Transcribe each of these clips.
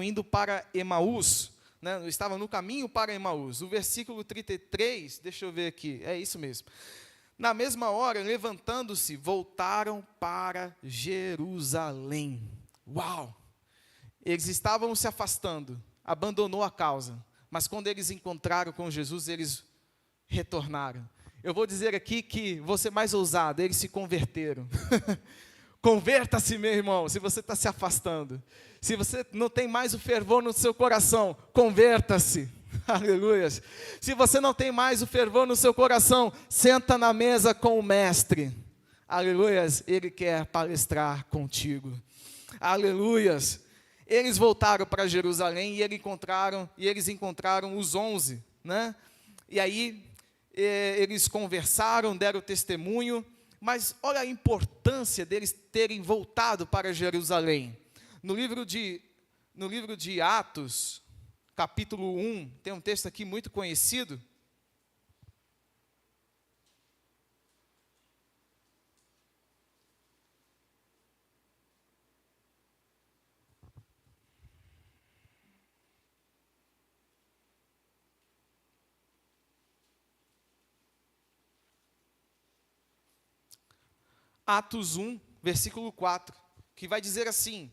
indo para Emaús, né? Estavam no caminho para Emaús. O versículo 33, deixa eu ver aqui, é isso mesmo. Na mesma hora, levantando-se, voltaram para Jerusalém. Uau! Eles estavam se afastando, abandonou a causa. Mas quando eles encontraram com Jesus, eles retornaram. Eu vou dizer aqui que, vou ser mais ousado, eles se converteram. Converta-se, meu irmão, se você está se afastando. Se você não tem mais o fervor no seu coração, converta-se. Aleluia. Se você não tem mais o fervor no seu coração, senta na mesa com o mestre. Aleluia. Ele quer palestrar contigo. Aleluia. Eles voltaram para Jerusalém e eles encontraram os 11, né? E aí eles conversaram, deram testemunho, mas olha a importância deles terem voltado para Jerusalém. No livro de Atos, capítulo 1, tem um texto aqui muito conhecido. Atos 1, versículo 4, que vai dizer assim: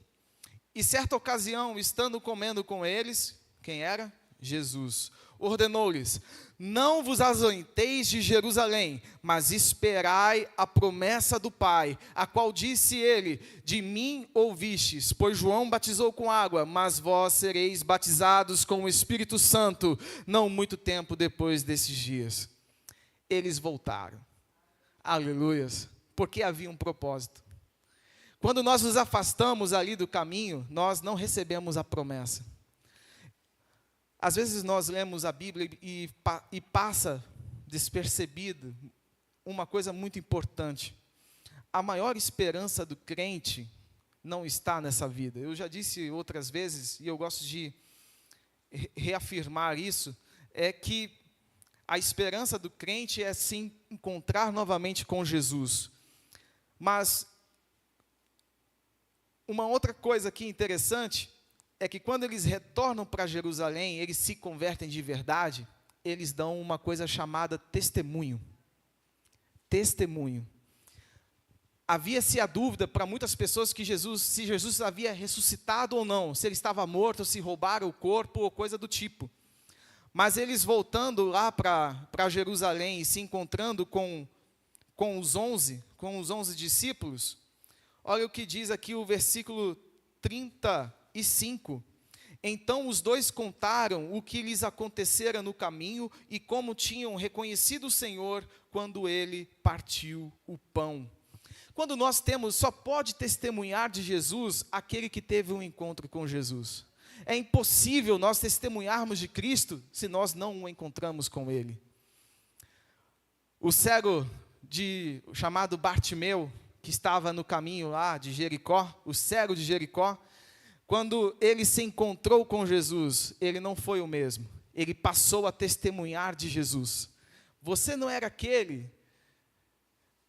e certa ocasião, estando comendo com eles, quem era? Jesus. Ordenou-lhes: não vos ausenteis de Jerusalém, mas esperai a promessa do Pai, a qual disse ele: de mim ouvistes, pois João batizou com água, mas vós sereis batizados com o Espírito Santo, não muito tempo depois desses dias. Eles voltaram. Aleluias. Porque havia um propósito. Quando nós nos afastamos ali do caminho, nós não recebemos a promessa. Às vezes nós lemos a Bíblia e passa despercebido uma coisa muito importante. A maior esperança do crente não está nessa vida. Eu já disse outras vezes, e eu gosto de reafirmar isso, é que a esperança do crente é se encontrar novamente com Jesus. Mas uma outra coisa aqui interessante é que quando eles retornam para Jerusalém, eles se convertem de verdade, eles dão uma coisa chamada testemunho. Testemunho. Havia-se a dúvida para muitas pessoas se Jesus havia ressuscitado ou não, se ele estava morto, se roubaram o corpo ou coisa do tipo. Mas eles voltando lá para Jerusalém e se encontrando com os 11 discípulos, olha o que diz aqui o versículo 35. Então os dois contaram o que lhes acontecera no caminho e como tinham reconhecido o Senhor quando ele partiu o pão. Quando nós só pode testemunhar de Jesus aquele que teve um encontro com Jesus. É impossível nós testemunharmos de Cristo se nós não o encontramos com ele. O cego chamado Bartimeu, que estava no caminho lá de Jericó, o cego de Jericó, quando ele se encontrou com Jesus, ele não foi o mesmo. Ele passou a testemunhar de Jesus. Você não era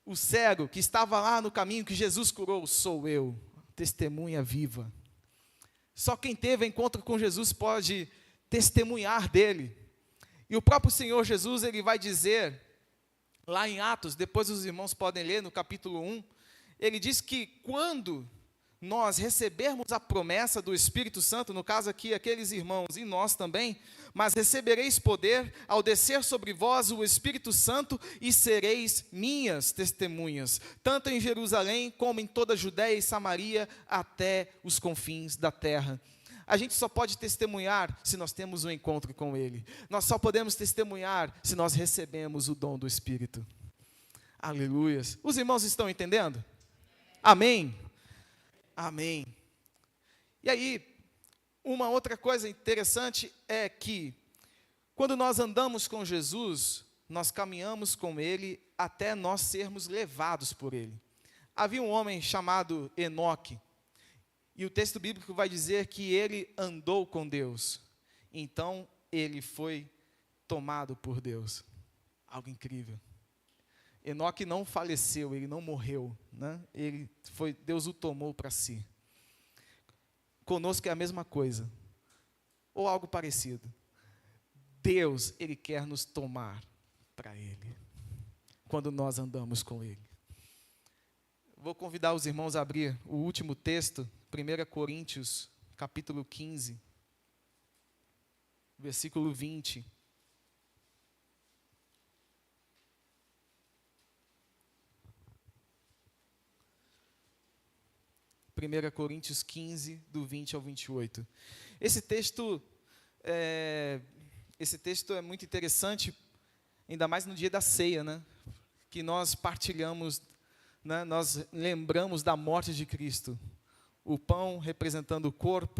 o cego que estava lá no caminho que Jesus curou? Sou eu, testemunha viva. Só quem teve encontro com Jesus pode testemunhar dele. E o próprio Senhor Jesus, ele vai dizer, lá em Atos, depois os irmãos podem ler no capítulo 1, ele diz que quando nós recebermos a promessa do Espírito Santo, no caso aqui, aqueles irmãos e nós também, mas recebereis poder ao descer sobre vós o Espírito Santo e sereis minhas testemunhas, tanto em Jerusalém como em toda a Judéia e Samaria, até os confins da terra. A gente só pode testemunhar se nós temos um encontro com Ele. Nós só podemos testemunhar se nós recebemos o dom do Espírito. Aleluias. Os irmãos estão entendendo? Amém? Amém. E aí, uma outra coisa interessante é que, quando nós andamos com Jesus, nós caminhamos com Ele até nós sermos levados por Ele. Havia um homem chamado Enoque, e o texto bíblico vai dizer que ele andou com Deus. Então, ele foi tomado por Deus. Algo incrível. Enoque não faleceu, ele não morreu, né? Deus o tomou para si. Conosco é a mesma coisa. ou algo parecido. Deus, Ele quer nos tomar para Ele, quando nós andamos com Ele. Vou convidar os irmãos a abrir o último texto, 1 Coríntios, capítulo 15, versículo 20. 1 Coríntios 15, do 20 ao 28. Esse texto é muito interessante, ainda mais no dia da ceia, né? Que nós partilhamos, né? Nós lembramos da morte de Cristo. O pão representando o corpo,